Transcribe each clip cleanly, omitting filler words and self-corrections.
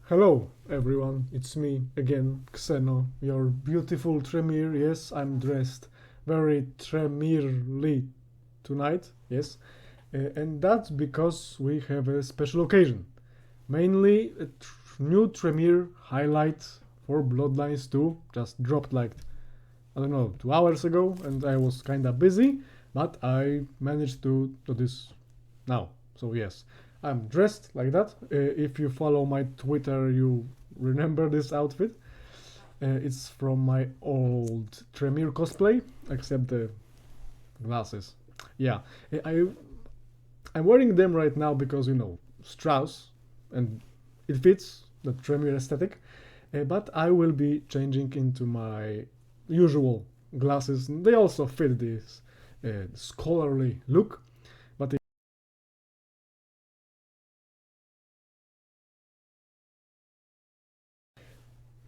Hello everyone, it's me again, Xeno, your beautiful Tremere. Yes, I'm dressed very Tremerely tonight, yes. And that's because we have a special occasion. Mainly a new Tremere highlight for Bloodlines 2 just dropped like, I don't know, 2 hours ago, and I was kinda busy, but I managed to do this now. So yes, I'm dressed like that. If you follow my Twitter, you remember this outfit. It's from my old Tremere cosplay, except the glasses. Yeah, I I'm wearing them right now because Strauss, and it fits the Tremere aesthetic. But I will be changing into my usual glasses. They also fit this scholarly look. But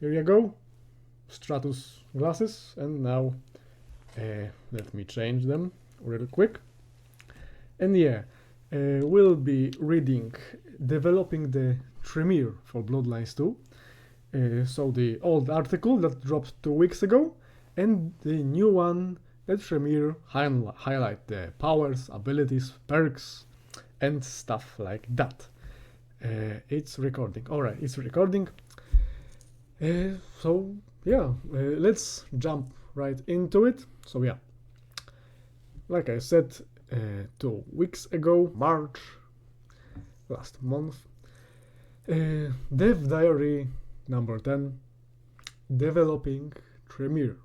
here you go, Stratus glasses, and now let me change them real quick. And yeah, we'll be reading Developing the Tremere for Bloodlines 2. So the old article that dropped 2 weeks ago, and the new one that Tremere highlight the powers, abilities, perks, and stuff like that. It's recording. Alright, it's recording. So yeah, let's jump right into it. So yeah, like I said, 2 weeks ago, March, last month, Dev Diary number 10, Developing Tremere.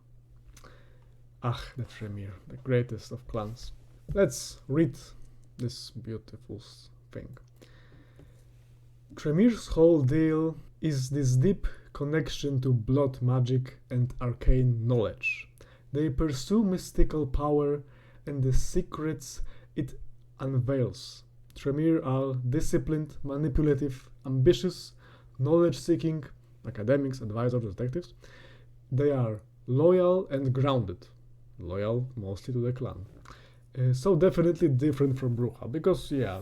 Ah, the Tremere, the greatest of clans. Let's read this beautiful thing. Tremere's whole deal is this deep connection to blood magic and arcane knowledge. They pursue mystical power and the secrets it unveils. Tremere are disciplined, manipulative, ambitious, knowledge-seeking academics, advisors, detectives. They are loyal and grounded. Loyal mostly to the clan. So definitely different from Bruja, because yeah,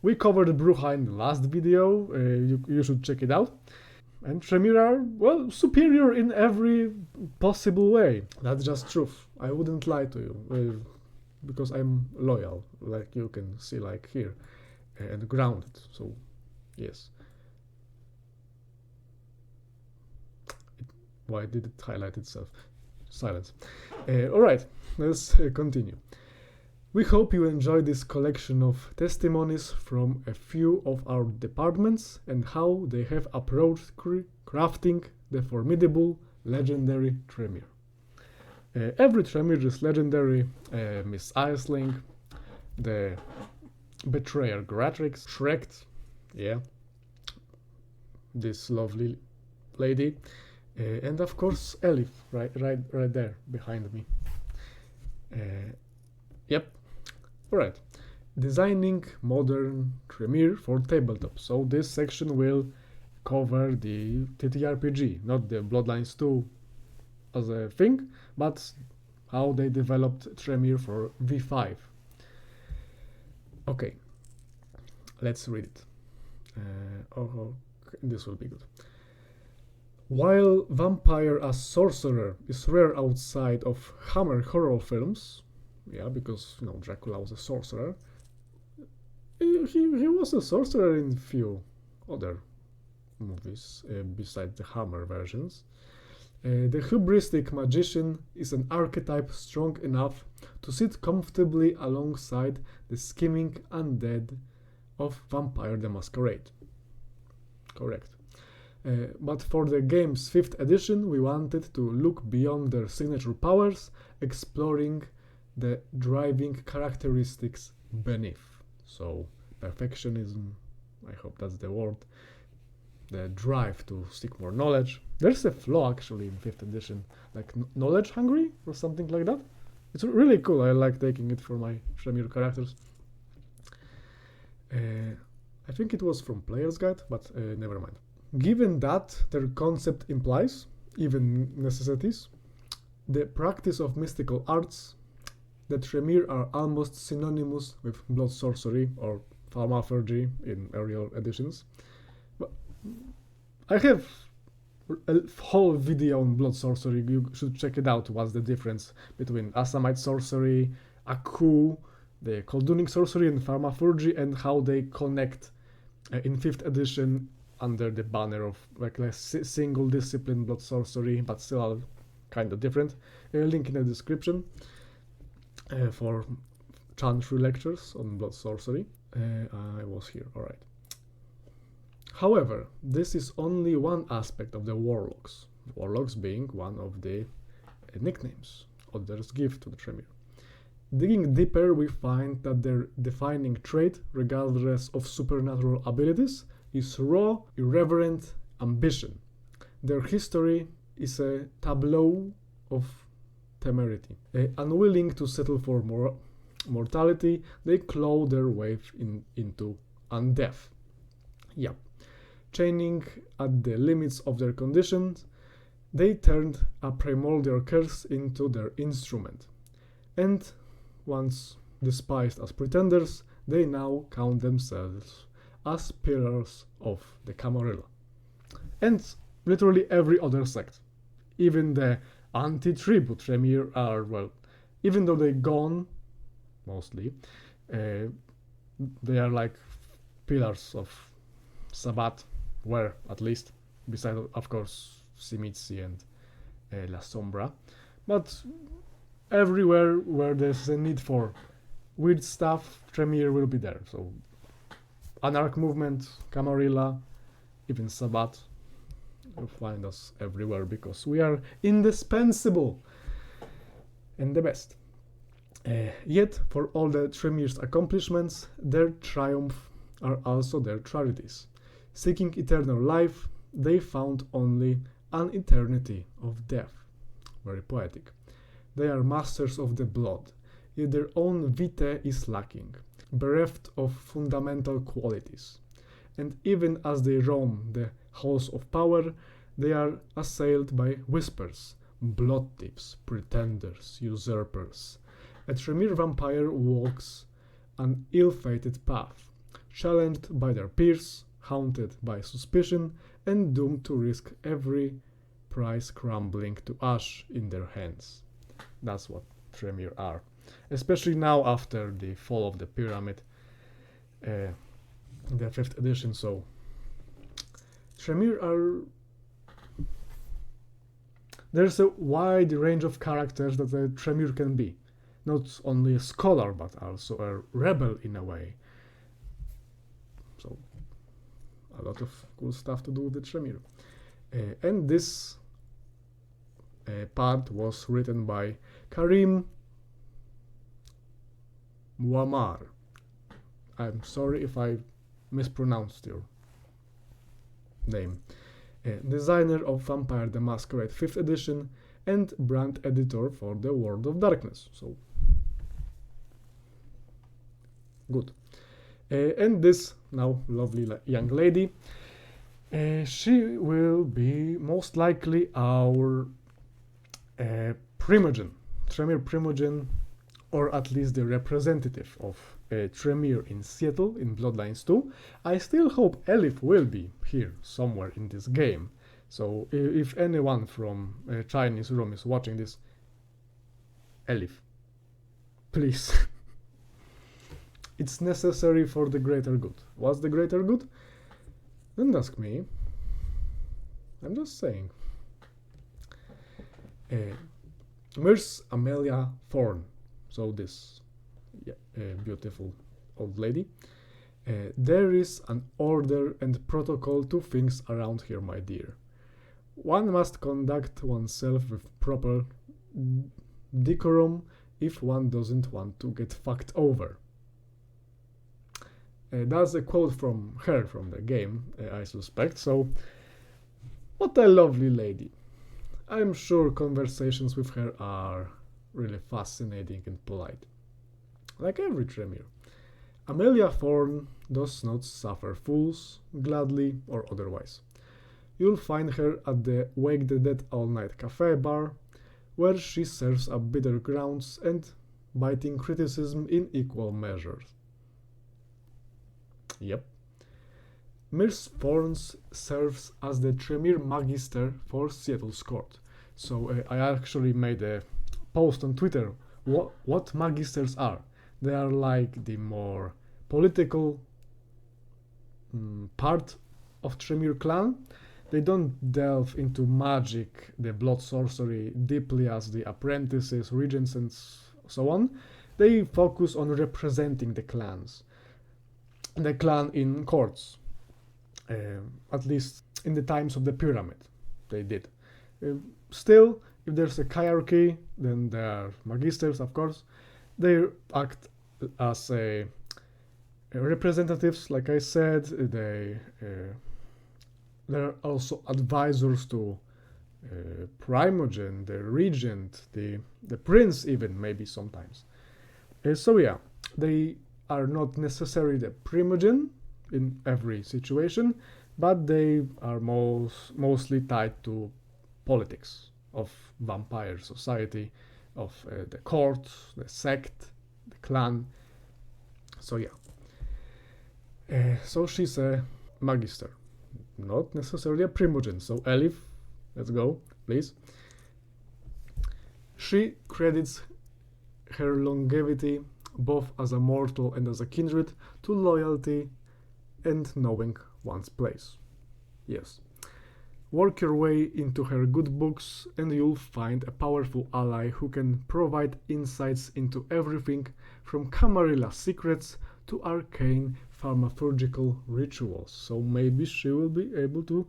we covered Bruja in the last video, you should check it out. And Tremere are, well, superior in every possible way. That's just truth. I wouldn't lie to you, because I'm loyal, like you can see like here, and grounded, so yes. Why did it highlight itself? Silence. Alright, let's continue. We hope you enjoyed this collection of testimonies from a few of our departments and how they have approached crafting the formidable legendary Tremere. Every Tremere is legendary. Miss Aisling, the Betrayer Gratrix, Shrek, yeah, this lovely lady, and of course Elif, right there behind me. Yep. Alright, designing modern Tremere for tabletop. So this section will cover the TTRPG, not the Bloodlines 2 as a thing, but how they developed Tremere for V5. Okay, let's read it. Okay, this will be good. While vampire as sorcerer is rare outside of Hammer horror films, yeah, because Dracula was a sorcerer. He was a sorcerer in few other movies besides the Hammer versions. The hubristic magician is an archetype strong enough to sit comfortably alongside the scheming undead of Vampire the Masquerade. Correct. But for the game's 5th edition, we wanted to look beyond their signature powers, exploring the driving characteristics beneath. So perfectionism, I hope that's the word, the drive to seek more knowledge. There's a flaw actually in 5th edition, like knowledge hungry or something like that. It's really cool. I like taking it for my Tremere characters. I think it was from Player's Guide, but never mind. Given that their concept implies, even necessities, the practice of mystical arts, the Tremere are almost synonymous with blood sorcery or thaumaturgy in earlier editions. I have a whole video on blood sorcery. You should check it out. What's the difference between Assamite sorcery, Aku, the Kolduning sorcery, and Pharmaphurgy, and how they connect in 5th edition under the banner of like a single discipline blood sorcery, but still kind of different. Link in the description for chant-free lectures on blood sorcery. I was here, alright. However, this is only one aspect of the Warlocks, Warlocks being one of the nicknames others give to the Tremere. Digging deeper, we find that their defining trait, regardless of supernatural abilities, is raw, irreverent ambition. Their history is a tableau of temerity. Unwilling to settle for mortality, they claw their way into undeath. Yep. Chaining at the limits of their conditions, they turned a primordial curse into their instrument. And once despised as pretenders, they now count themselves as pillars of the Camarilla. And literally every other sect. Even the anti-tribute Tremere are, well, even though they're gone, mostly, they are like pillars of Sabbat, were at least, besides of course Simitsi and La Sombra, but everywhere where there's a need for weird stuff, Tremere will be there. So Anarch movement, Camarilla, even Sabbat, you'll find us everywhere because we are indispensable and the best. Yet, for all the Tremere's accomplishments, their triumph are also their tragedies. Seeking eternal life, they found only an eternity of death. Very poetic. They are masters of the blood, yet their own vitae is lacking, bereft of fundamental qualities. And even as they roam the halls of power, they are assailed by whispers, blood tips, pretenders, usurpers. A Tremere vampire walks an ill-fated path, challenged by their peers, haunted by suspicion, and doomed to risk every prize crumbling to ash in their hands. That's what Tremere are. Especially now after the fall of the pyramid, the 5th edition, so Tremere are... There's a wide range of characters that a Tremere can be. Not only a scholar, but also a rebel in a way. So, a lot of cool stuff to do with the Tremere. And this part was written by Karim Muammar. I'm sorry if I mispronounced your name. Designer of Vampire the Masquerade 5th edition and brand editor for the World of Darkness. So, good. And this now lovely young lady, she will be most likely our Primogen, Tremere Primogen, or at least the representative of Tremere in Seattle in Bloodlines 2. I still hope Elif will be here somewhere in this game. So if anyone from Chinese room is watching this, Elif, please. It's necessary for the greater good. What's the greater good? Don't ask me. I'm just saying. Miss Amelia Thorne. So this beautiful old lady. There is an order and protocol to things around here, my dear. One must conduct oneself with proper decorum if one doesn't want to get fucked over. That's a quote from her from the game, I suspect. So, what a lovely lady. I'm sure conversations with her are really fascinating and polite. Like every Tremere. Amelia Thorne does not suffer fools, gladly or otherwise. You'll find her at the Wake the Dead all-night cafe bar, where she serves up bitter grounds and biting criticism in equal measures. Yep. Miss Thorns serves as the Tremere Magister for Seattle's court. So I actually made a post on Twitter what Magisters are. They are like the more political part of Tremere clan. They don't delve into magic, the blood sorcery deeply as the apprentices, regents and so on. They focus on representing the clan in courts, at least in the times of the pyramid they did. Still, if there's a hierarchy, then there are magisters, of course. They act as representatives, like I said. They're also advisors to Primogen, the regent, the prince even, maybe sometimes. So yeah, they are not necessarily the Primogen in every situation, but they are mostly tied to politics of vampire society, of the court, the sect, the clan. So yeah. So she's a magister, not necessarily a Primogen. So Elif, let's go, please. She credits her longevity, both as a mortal and as a kindred, to loyalty and knowing one's place. Yes. Work your way into her good books and you'll find a powerful ally who can provide insights into everything from Camarilla secrets to arcane pharmaceutical rituals. So maybe she will be able to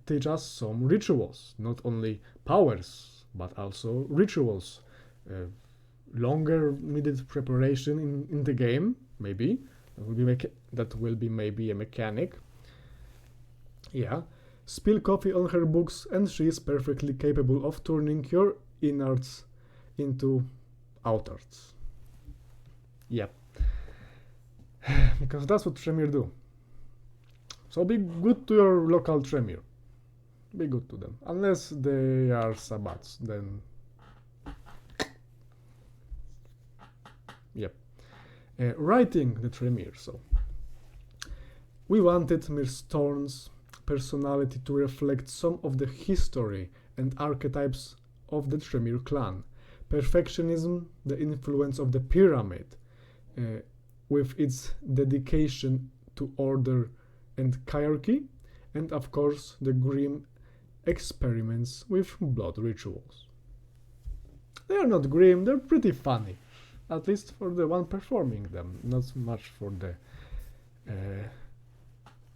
teach us some rituals, not only powers, but also rituals. Longer needed preparation in the game, maybe. That will be maybe a mechanic. Yeah. Spill coffee on her books and she is perfectly capable of turning your innards into outards. Yep. Because that's what Tremere do. So be good to your local Tremere. Be good to them. Unless they are Sabbats, then... Yep. Writing the Tremere, so... We wanted Miss Thorn's personality to reflect some of the history and archetypes of the Tremere clan. Perfectionism, the influence of the pyramid, with its dedication to order and hierarchy, and of course the grim experiments with blood rituals. They are not grim, they're pretty funny, at least for the one performing them, not much for the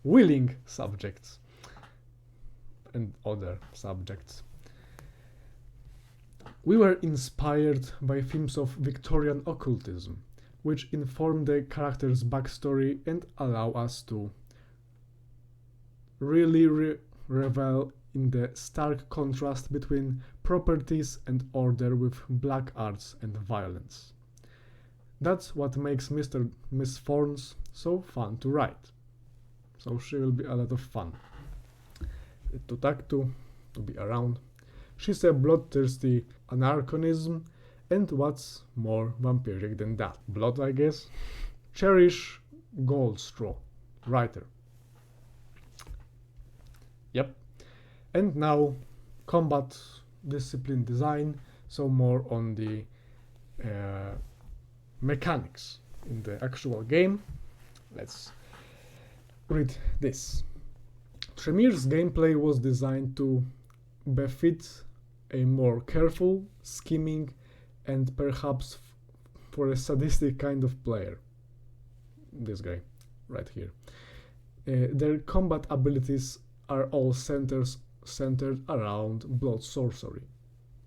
willing subjects and other subjects. We were inspired by themes of Victorian occultism, which inform the character's backstory and allow us to really revel in the stark contrast between properties and order with black arts and violence. That's what makes Miss Thorns so fun to write. So she will be a lot of fun to talk to be around. She's a bloodthirsty anarchonism, and what's more vampiric than that? Blood, I guess. Cherish Goldstraw, writer. Yep. And now, combat discipline design, so more on the mechanics in the actual game. Let's read this. Tremere's gameplay was designed to befit a more careful, scheming, and perhaps for a sadistic kind of player. This guy, right here. Their combat abilities are all centered around blood sorcery.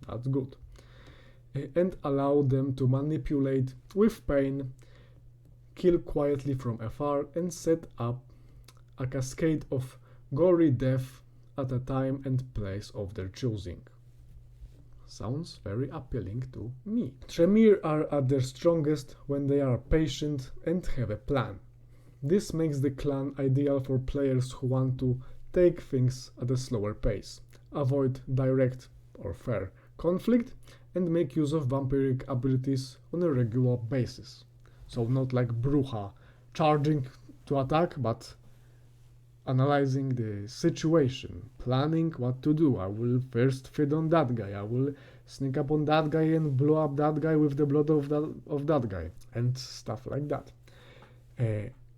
That's good. And allow them to manipulate with pain, kill quietly from afar, and set up a cascade of gory death at a time and place of their choosing. Sounds very appealing to me. Tremere are at their strongest when they are patient and have a plan. This makes the clan ideal for players who want to take things at a slower pace, avoid direct or fair conflict, and make use of vampiric abilities on a regular basis. So not like Bruja charging to attack, but analyzing the situation, planning what to do. I will first feed on that guy, I will sneak up on that guy and blow up that guy with the blood of that guy, and stuff like that.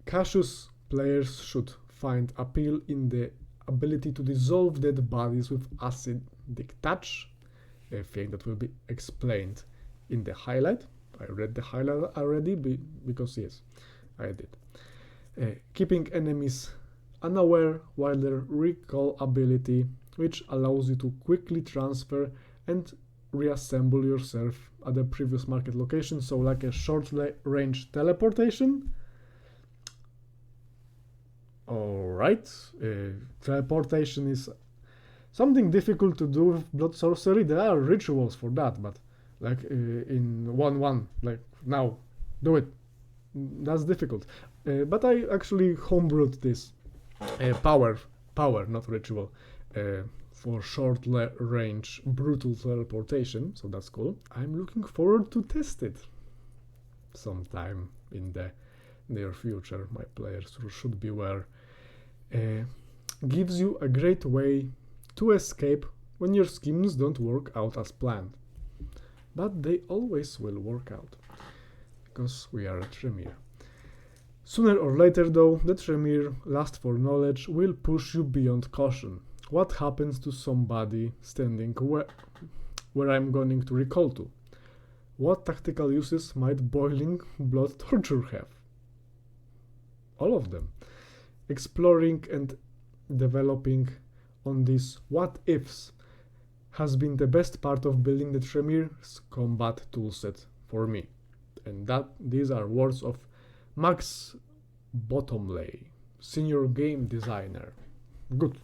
Cautious players should find appeal in the ability to dissolve dead bodies with acidic touch, a thing that will be explained in the highlight. I read the highlight already because yes, I did. Keeping enemies unaware while their recall ability, which allows you to quickly transfer and reassemble yourself at the previous market location, so like a short range teleportation. Alright, teleportation is something difficult to do with blood sorcery. There are rituals for that, but like in 1-1, like now, do it. That's difficult. But I actually homebrewed this power, not ritual, for short range brutal teleportation, so that's cool. I'm looking forward to test it sometime in the near future. My players should beware. Gives you a great way to escape when your schemes don't work out as planned. But they always will work out, because we are a Tremere. Sooner or later though, the Tremere lust for knowledge will push you beyond caution. What happens to somebody standing where I'm going to recall to? What tactical uses might boiling blood torture have? All of them. Exploring and developing on these what-ifs has been the best part of building the Tremere's combat toolset for me. And these are words of Max Bottomley, senior game designer. Good.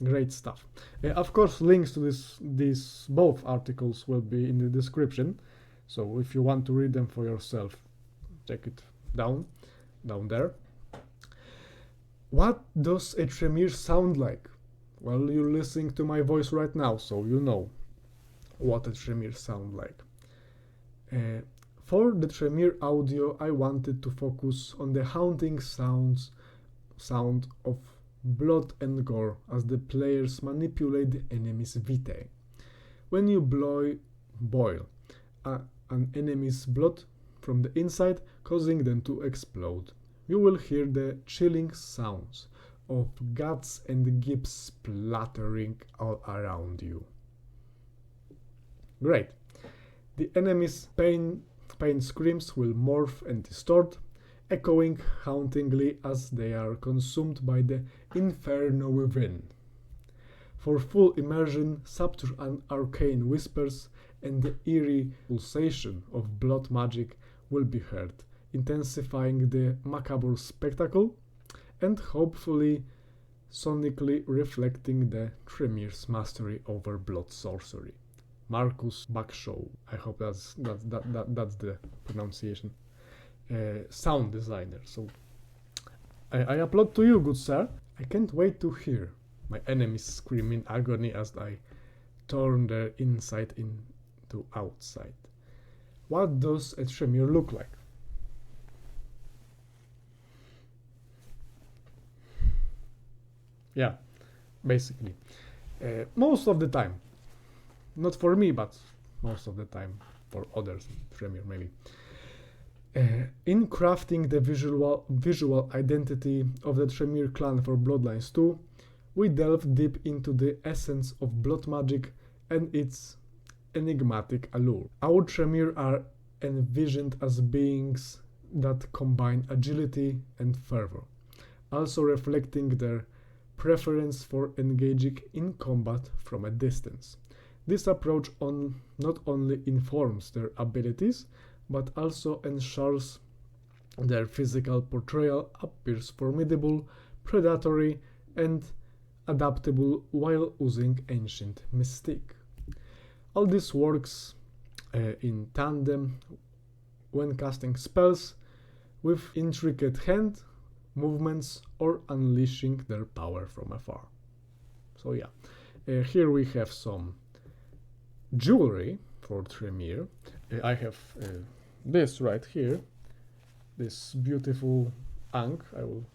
Great stuff. Of course, links to these both articles will be in the description, so if you want to read them for yourself, check it down there. What does a Tremere sound like? Well, you're listening to my voice right now, so you know what a Tremere sound like. For the Tremere audio, I wanted to focus on the haunting sound of blood and gore as the players manipulate the enemy's vitae. When you boil an enemy's blood from the inside, causing them to explode, you will hear the chilling sounds of guts and gibbs splattering all around you. Great. The enemy's pain screams will morph and distort, echoing hauntingly as they are consumed by the inferno within. For full immersion, subtle and arcane whispers and the eerie pulsation of blood magic will be heard, intensifying the macabre spectacle and hopefully sonically reflecting the Tremere's mastery over blood sorcery. Marcus Backshaw, I hope that's the pronunciation. Sound designer. So I applaud to you, good sir. I can't wait to hear my enemies scream in agony as I turn their inside into outside. What does a Tremere look like? Yeah, basically. Most of the time. Not for me, but most of the time for others, Tremere maybe. In crafting the visual identity of the Tremere clan for Bloodlines 2, we delve deep into the essence of blood magic and its enigmatic allure. Our Tremere are envisioned as beings that combine agility and fervor, also reflecting their preference for engaging in combat from a distance. This approach not only informs their abilities, but also ensures their physical portrayal appears formidable, predatory, and adaptable while oozing ancient mystique. All this works in tandem when casting spells with intricate hand movements or unleashing their power from afar. So yeah, here we have some jewelry for Tremere. I have this right here, this beautiful ink. I will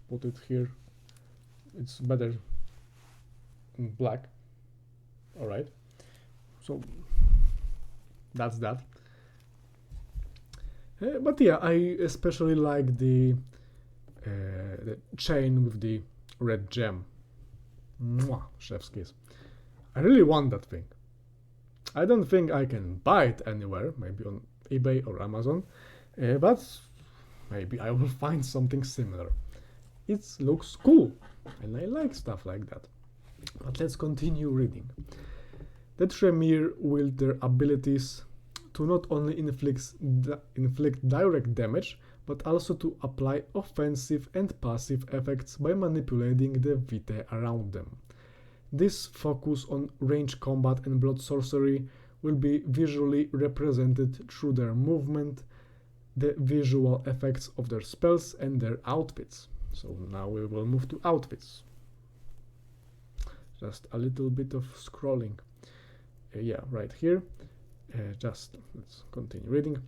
put it here. It's better in black. All right. So that's that. But yeah, I especially like the chain with the red gem. Mwah, chef's kiss. I really want that thing. I don't think I can buy it anywhere, maybe on eBay or Amazon, but maybe I will find something similar. It looks cool, and I like stuff like that. But let's continue reading. The Tremere wield their abilities to not only inflict direct damage, but also to apply offensive and passive effects by manipulating the vitae around them. This focus on range combat and blood sorcery will be visually represented through their movement, the visual effects of their spells, and their outfits. So now we will move to outfits. Just a little bit of scrolling. Yeah, right here. Let's continue reading.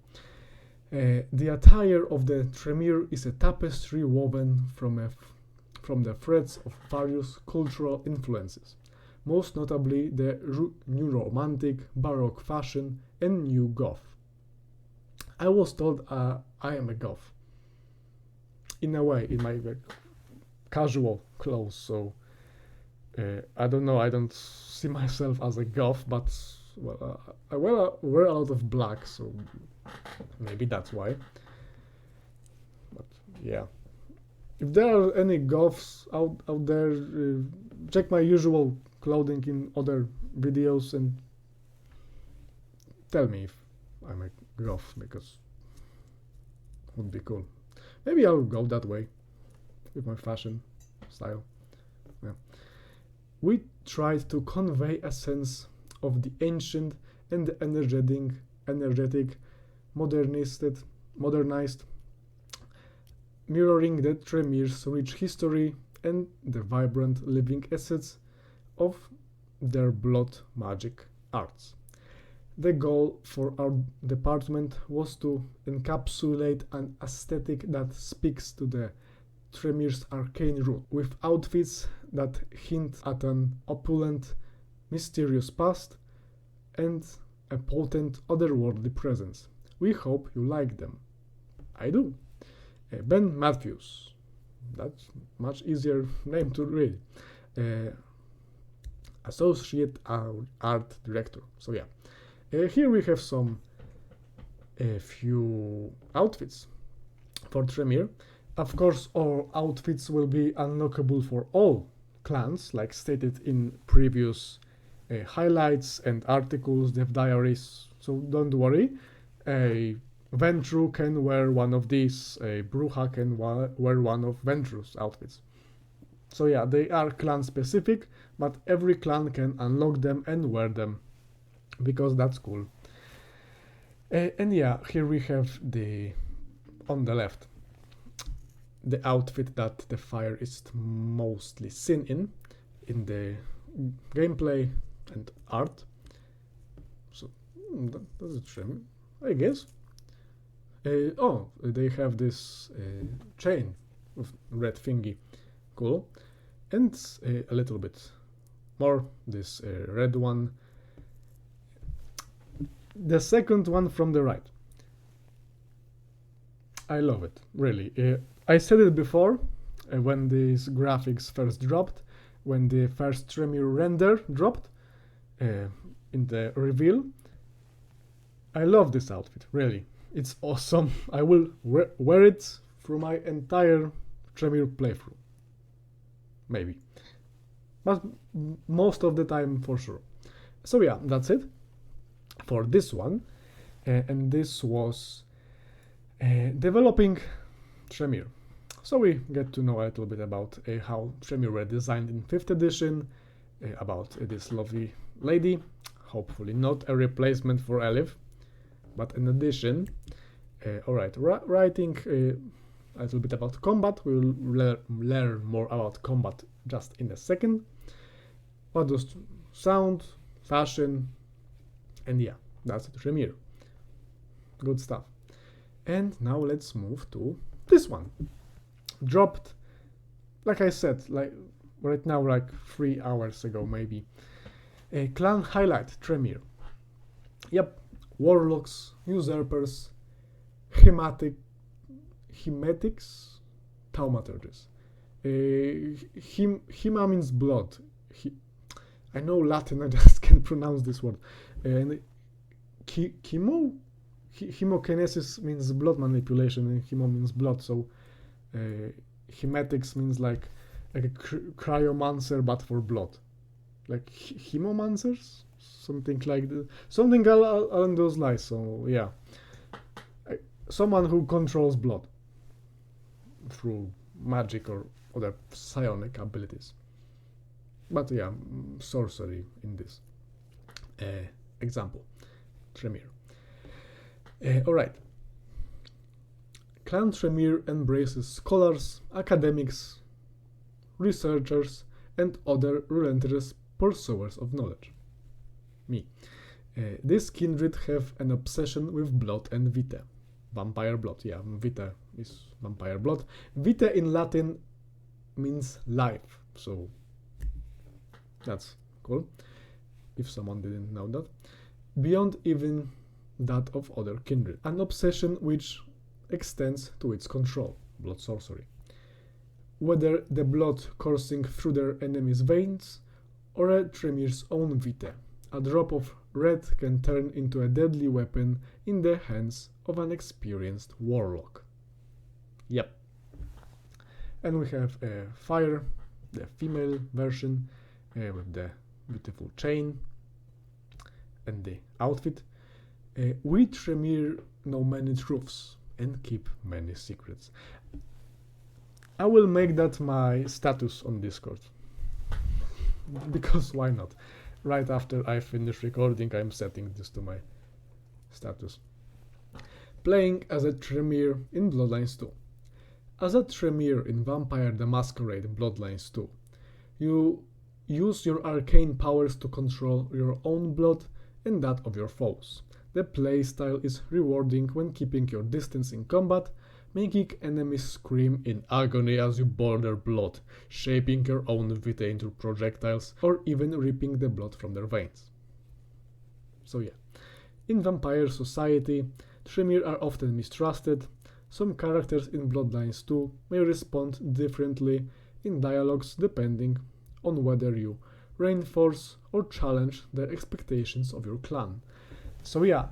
The attire of the Tremere is a tapestry woven from the threads of various cultural influences, most notably the New Romantic, Baroque fashion, and New Goth. I was told I am a Goth. In a way, in my casual clothes, so I don't know, I don't see myself as a Goth, but I wear a lot of black, so maybe that's why. But yeah, if there are any Goths out there, check my usual clothing in other videos and tell me if I'm a Goth, because it would be cool. Maybe I'll go that way with my fashion style. Yeah. We tried to convey a sense of the ancient and the energetic, modernized, mirroring the Tremere's rich history and the vibrant living assets of their blood magic arts. The goal for our department was to encapsulate an aesthetic that speaks to the Tremere's arcane root, with outfits that hint at an opulent, mysterious past and a potent otherworldly presence. We hope you like them. I do. Ben Matthews. That's much easier name to read. Associate Art Director. So yeah. Here we have a few outfits for Tremere. Of course, all outfits will be unlockable for all clans, like stated in previous highlights and articles, dev diaries, so don't worry. A Ventru can wear one of these, a Bruja can wear one of Ventru's outfits. So yeah, they are clan specific, but every clan can unlock them and wear them, because that's cool. And yeah, here we have on the left, the outfit that the Fire is mostly seen in the gameplay and art. So that's a shame, I guess. They have this chain with red thingy, cool, and a little bit more this red one. The second one from the right, I love it, really. I said it before, when these graphics first dropped, when the first Tremere render dropped in the reveal. I love this outfit, really. It's awesome. I will wear it through my entire Tremere playthrough. Maybe. But most of the time, for sure. So yeah, that's it for this one. And this was developing Tremere. So we get to know a little bit about how Tremere were designed in 5th edition, about this lovely lady, hopefully not a replacement for Elif, but an addition. Alright, writing a little bit about combat. We will learn more about combat just in a second. What does sound, fashion, and yeah, that's it, Tremere. Good stuff. And now let's move to this one. dropped, like I said, like right now, like 3 hours ago maybe. Clan highlight, Tremere. Yep, warlocks, usurpers, hematics, thaumaturges. Hema means blood. I know Latin, I just can't pronounce this word. And hemokinesis means blood manipulation, and hemo means blood. So hematics means like a cryomancer, but for blood. Like hemomancers, something like that, something along those lines. So yeah, someone who controls blood through magic or other psionic abilities. But yeah, sorcery in this example, Tremere. Alright. Clan Tremere embraces scholars, academics, researchers, and other relentless pursuers of knowledge. Me. This kindred have an obsession with blood and vitae. Vampire blood, yeah, vitae is vampire blood. Vitae in Latin means life, so that's cool, if someone didn't know that. Beyond even that of other kindred. An obsession which extends to its control, blood sorcery. Whether the blood coursing through their enemy's veins or a Tremere's own vitae, a drop of red can turn into a deadly weapon in the hands of an experienced warlock. Yep. And we have Fire, the female version, with the beautiful chain and the outfit. We Tremere know many truths and keep many secrets. I will make that my status on Discord, because why not? Right after I finish recording, I'm setting this to my status. Playing as a Tremere in Bloodlines 2. As a Tremere in Vampire the Masquerade Bloodlines 2, you use your arcane powers to control your own blood and that of your foes. The playstyle is rewarding when keeping your distance in combat, making enemies scream in agony as you boil their blood, shaping your own vitae into projectiles, or even ripping the blood from their veins. So yeah, in Vampire Society, Tremere are often mistrusted. Some characters in Bloodlines 2 may respond differently in dialogues depending on whether you reinforce or challenge the expectations of your clan. So yeah,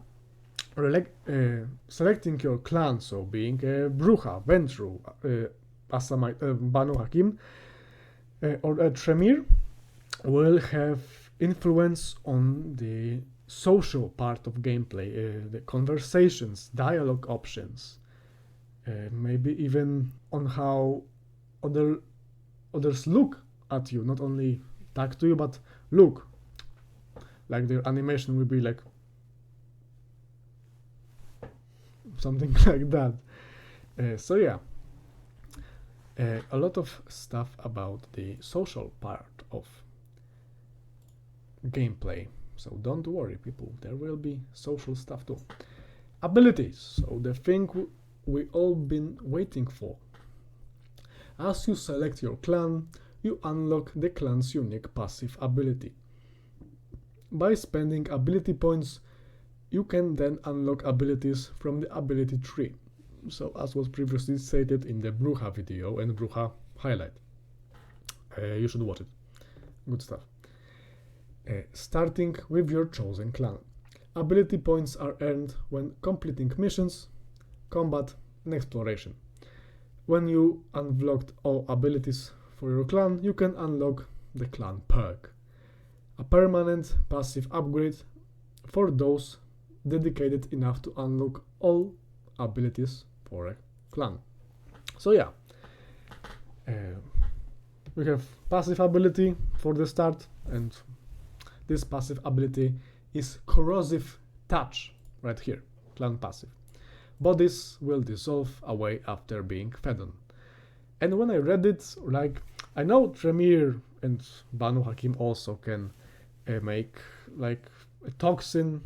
selecting your clan, so being Bruja, Ventru, Asamite, Banu Hakim, or a Tremere, will have influence on the social part of gameplay, the conversations, dialogue options, maybe even on how others look at you, not only talk to you, but look. Like their animation will be like something like that. So yeah, a lot of stuff about the social part of gameplay. So don't worry, people, there will be social stuff too. Abilities, so the thing we all been waiting for. As you select your clan, you unlock the clan's unique passive ability. By spending ability points, you can then unlock abilities from the ability tree. So as was previously stated in the Bruja video and Bruja highlight. You should watch it. Good stuff. Starting with your chosen clan. Ability points are earned when completing missions, combat, and exploration. When you unlocked all abilities for your clan, you can unlock the clan perk, a permanent passive upgrade for those dedicated enough to unlock all abilities for a clan. So yeah, we have passive ability for the start, and this passive ability is corrosive touch right here, clan passive. Bodies will dissolve away after being fed on. And when I read it, like, I know Tremere and Banu Hakim also can make like a toxin,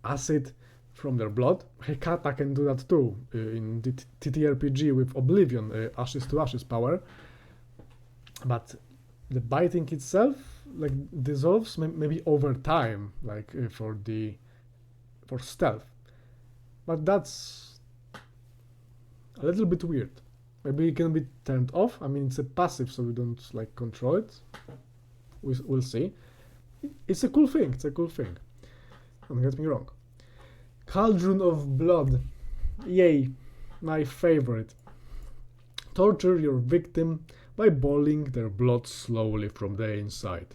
acid from their blood. Hekata can do that too in the TTRPG with Oblivion, Ashes to Ashes power. But the biting itself, like, dissolves maybe over time, like for stealth. But that's a little bit weird. Maybe it can be turned off. I mean, it's a passive, so we don't like control it. We'll see. It's a cool thing. It's a cool thing. Don't get me wrong. Cauldron of Blood. Yay. My favorite. Torture your victim by boiling their blood slowly from the inside.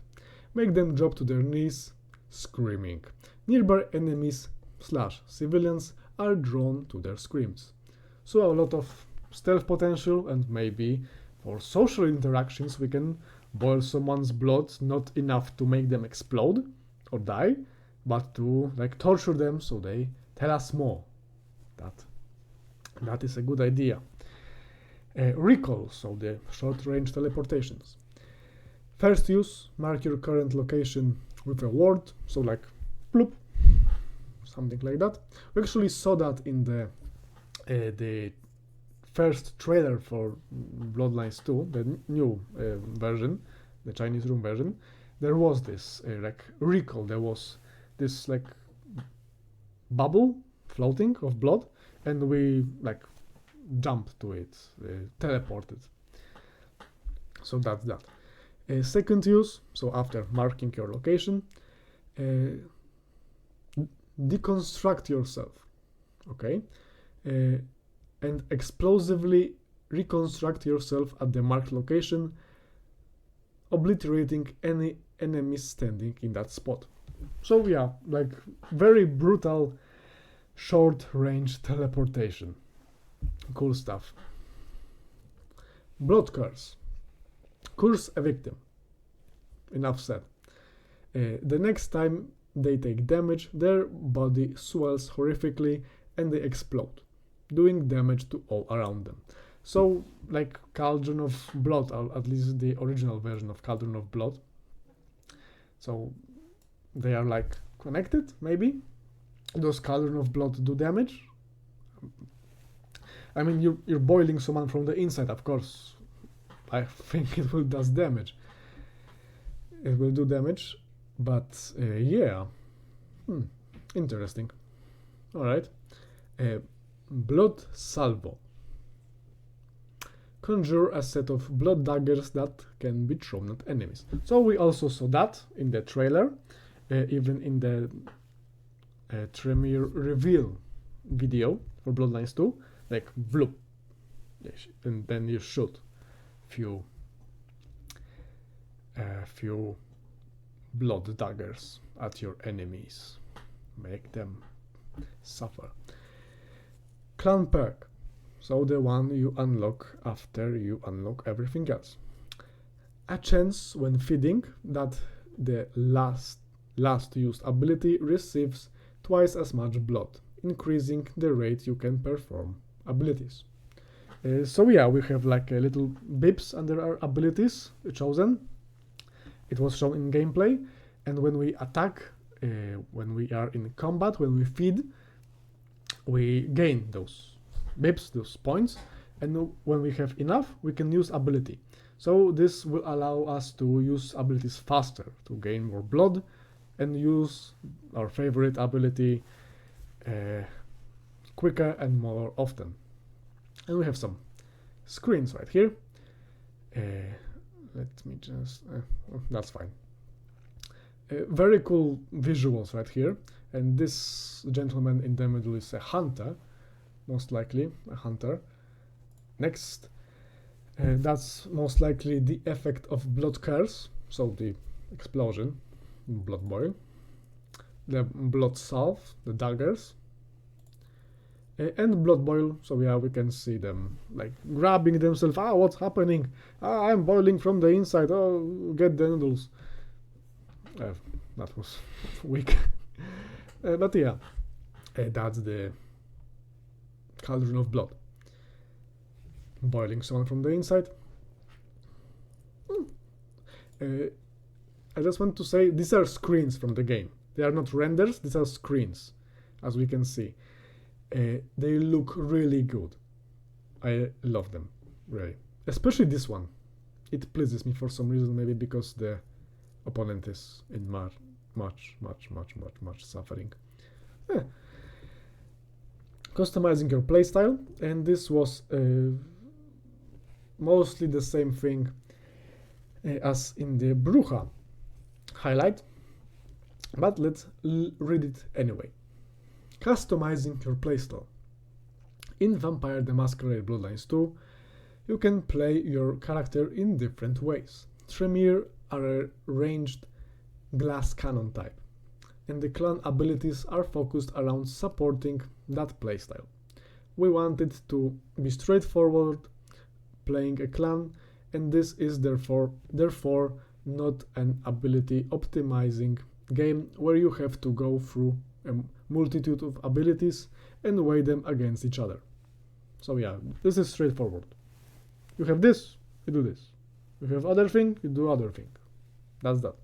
Make them drop to their knees, screaming. Nearby enemies / civilians are drawn to their screams. So a lot of stealth potential, and maybe for social interactions we can boil someone's blood, not enough to make them explode or die, but to like torture them so they tell us more. That is a good idea. Recall, so the short-range teleportations. First use, mark your current location with a word, so like bloop, something like that. We actually saw that in the first trailer for Bloodlines 2, the new version, the Chinese room version. There was this like recall. There was this like bubble floating of blood, and we like jumped to it, teleported. So that's that. Second use, so after marking your location, deconstruct yourself, okay, and explosively reconstruct yourself at the marked location, obliterating any enemies standing in that spot. So yeah, like very brutal short-range teleportation. Cool stuff. Blood curse. Curse a victim. Enough said. The next time they take damage, their body swells horrifically and they explode, doing damage to all around them. So, like Cauldron of Blood, or at least the original version of Cauldron of Blood. So, they are like connected, maybe? Does Cauldron of Blood do damage? I mean, you're boiling someone from the inside, of course. I think it will do damage. It will do damage, but yeah. Interesting. Alright. Blood Salvo. Conjure a set of blood daggers that can be thrown at enemies. So we also saw that in the trailer, even in the Tremere reveal video for Bloodlines 2. Like bloop, and then you shoot few blood daggers at your enemies, make them suffer. Clan perk, so the one you unlock after you unlock everything else. A chance when feeding that the last used ability receives twice as much blood, increasing the rate you can perform abilities. So yeah, we have like a little bips under our abilities chosen. It was shown in gameplay, and when we attack, when we are in combat, when we feed, we gain those bips, those points, and when we have enough, we can use ability. So this will allow us to use abilities faster, to gain more blood, and use our favorite ability quicker and more often. And we have some screens right here. Let me just that's fine. Very cool visuals right here, and this gentleman in the middle is a hunter, most likely a hunter. Next, that's most likely the effect of blood curse, so the explosion, blood boil, the blood salve, the daggers, and blood boil. So yeah, we can see them like grabbing themselves. What's happening? I'm boiling from the inside. Oh, get the noodles. That was weak. But yeah, that's the Cauldron of Blood. Boiling someone from the inside. I just want to say these are screens from the game. They are not renders, these are screens. as we can see. They look really good. I love them, really. Especially this one. It pleases me for some reason, maybe because the opponent is in much suffering. Customizing your playstyle, and this was mostly the same thing as in the Bruja highlight, but let's read it anyway. Customizing your playstyle. In Vampire the Masquerade Bloodlines 2, you can play your character in different ways. Tremere are a ranged glass cannon type, and the clan abilities are focused around supporting that playstyle. We wanted to be straightforward playing a clan, and this is therefore not an ability optimizing game where you have to go through a multitude of abilities and weigh them against each other. So yeah, this is straightforward. You have this, you do this. You have other thing, you do other thing. That's that.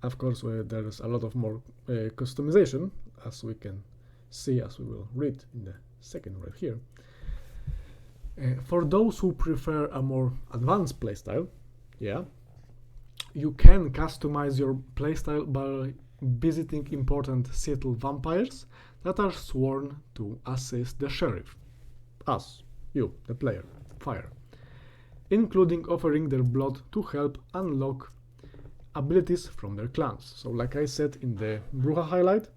Of course, there is a lot of more customization, as we can see, as we will read in the second right here. For those who prefer a more advanced playstyle, yeah, you can customize your playstyle by visiting important Seattle vampires that are sworn to assist the sheriff, us, you, the player, fire, including offering their blood to help unlock abilities from their clans. So like I said in the Bruja highlight,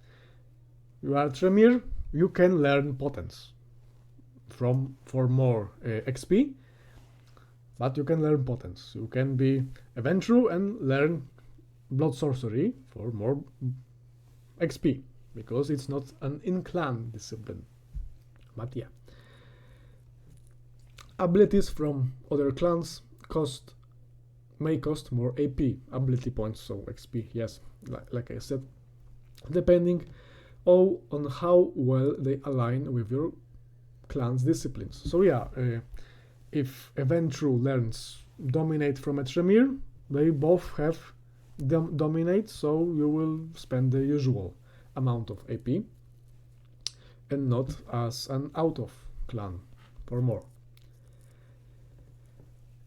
you are Tremere, you can learn potence for more XP, but you can learn potence. You can be a Ventru and learn blood sorcery for more XP, because it's not an in-clan discipline. But yeah. Abilities from other clans may cost more AP, ability points, so XP, yes, like I said, depending on how well they align with your clan's disciplines. So yeah, if a Ventru learns Dominate from a Tremere, they both have Dominate, so you will spend the usual amount of AP and not as an out of clan for more.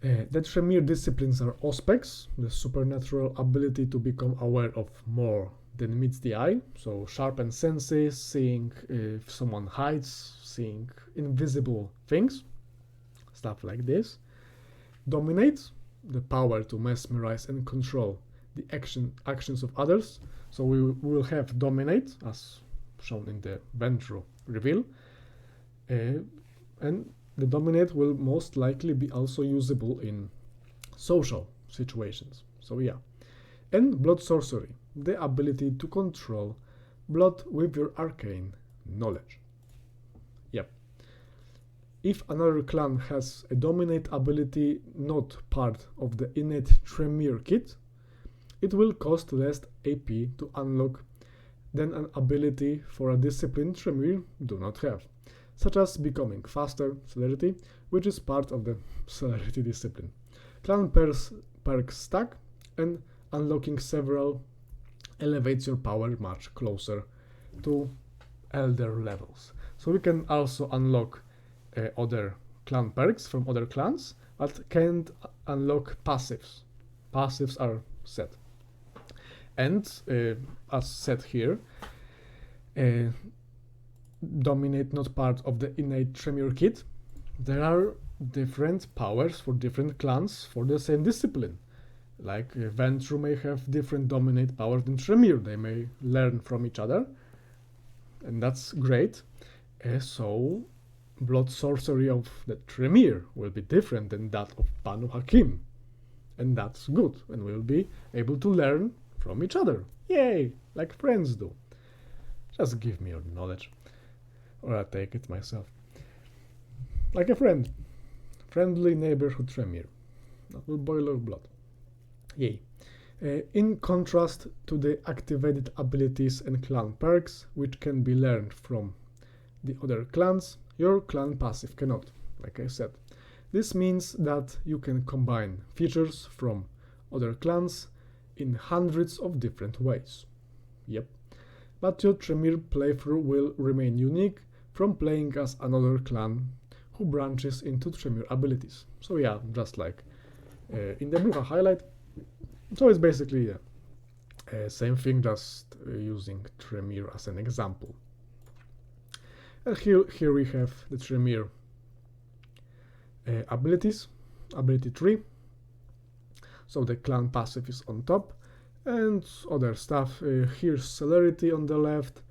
The Tremere disciplines are Auspex, the supernatural ability to become aware of more than meets the eye, so sharpened senses, seeing if someone hides, seeing invisible things, stuff like this. Dominate, the power to mesmerize and control the actions of others, so we will have Dominate, as shown in the Ventru reveal, and the Dominate will most likely be also usable in social situations. So yeah. And Blood Sorcery, the ability to control blood with your arcane knowledge. Yep. If another clan has a Dominate ability not part of the innate Tremere kit, it will cost less AP to unlock than an ability for a discipline Tremere do not have, such as becoming faster, celerity, which is part of the celerity discipline. Clan perks stack, and unlocking several elevates your power much closer to elder levels. So we can also unlock other clan perks from other clans, but can't unlock passives. Passives are set. And as said here, Dominate not part of the innate Tremere kit, there are different powers for different clans for the same discipline. Like Ventru may have different Dominate powers than Tremere, they may learn from each other, and that's great. So blood sorcery of the Tremere will be different than that of Banu Hakim, and that's good, and we'll be able to learn from each other. Yay, like friends do. Just give me your knowledge, or I'll take it myself. Like a friend. Friendly neighborhood Tremere. That will boil your blood. Yay. In contrast to the activated abilities and clan perks, which can be learned from the other clans, your clan passive cannot, like I said. This means that you can combine features from other clans in hundreds of different ways. Yep. but your Tremere playthrough will remain unique from playing as another clan who branches into Tremere abilities. So yeah, just like in the Brucha highlight. So it's basically same thing, just using Tremere as an example. And here we have the Tremere abilities, ability tree. So the clan passive is on top, and other stuff. Here's celerity on the left.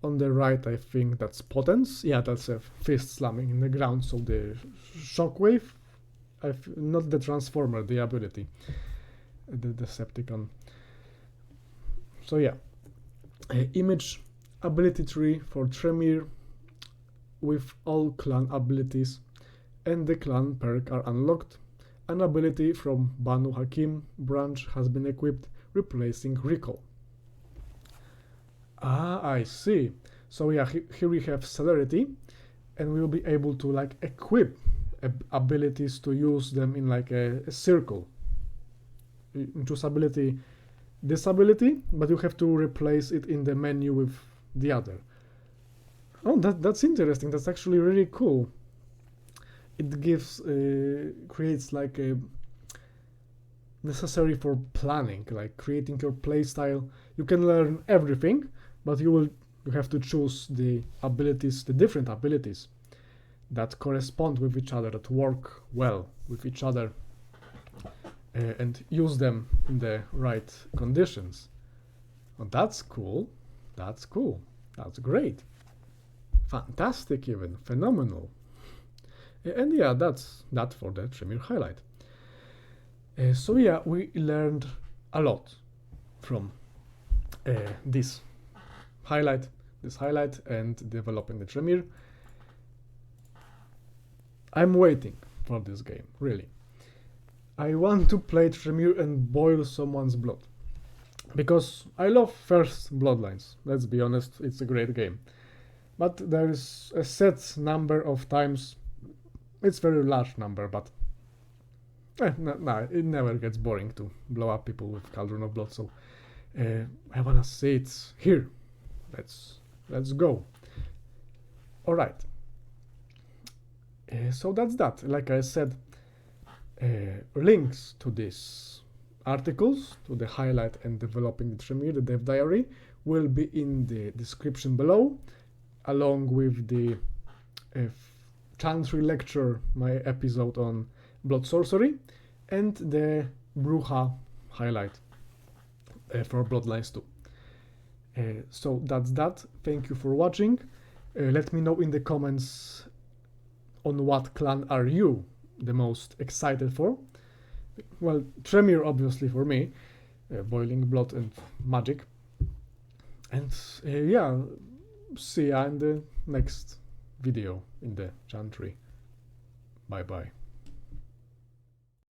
On the right, I think that's potence. Yeah, that's a fist slamming in the ground. So the shockwave, not the transformer, the ability, the Decepticon. So yeah, image ability tree for Tremere with all clan abilities, and the clan perk are unlocked. An ability from Banu Hakim branch has been equipped, replacing recall. Ah, I see. So yeah, here we have celerity, and we will be able to like equip abilities to use them in like a circle. You choose ability, this ability, but you have to replace it in the menu with the other. Oh, that's interesting. That's actually really cool. It gives creates like a necessary for planning, like creating your playstyle. You can learn everything, but you have to choose the abilities, the different abilities that correspond with each other, that work well with each other, and use them in the right conditions. Well, that's cool. That's cool. That's great. Fantastic, even phenomenal. And yeah, that's that for the Tremere highlight. So yeah, we learned a lot from this highlight and developing the Tremere. I'm waiting for this game, really. I want to play Tremere and boil someone's blood, because I love first Bloodlines. Let's be honest, it's a great game, but there is a set number of times. It's a very large number, but no, it never gets boring to blow up people with Cauldron of Blood. So I wanna see it here. Let's go. All right. So that's that. Like I said, links to these articles, to the highlight and developing the Tremere, the dev diary, will be in the description below, along with the Chantry lecture, my episode on Blood Sorcery, and the Brucha highlight for Bloodlines 2. So that's that. Thank you for watching. Let me know in the comments on what clan are you the most excited for. Well, Tremere obviously for me, boiling blood and magic. And yeah, see ya in the next video in the Chantry. Bye bye.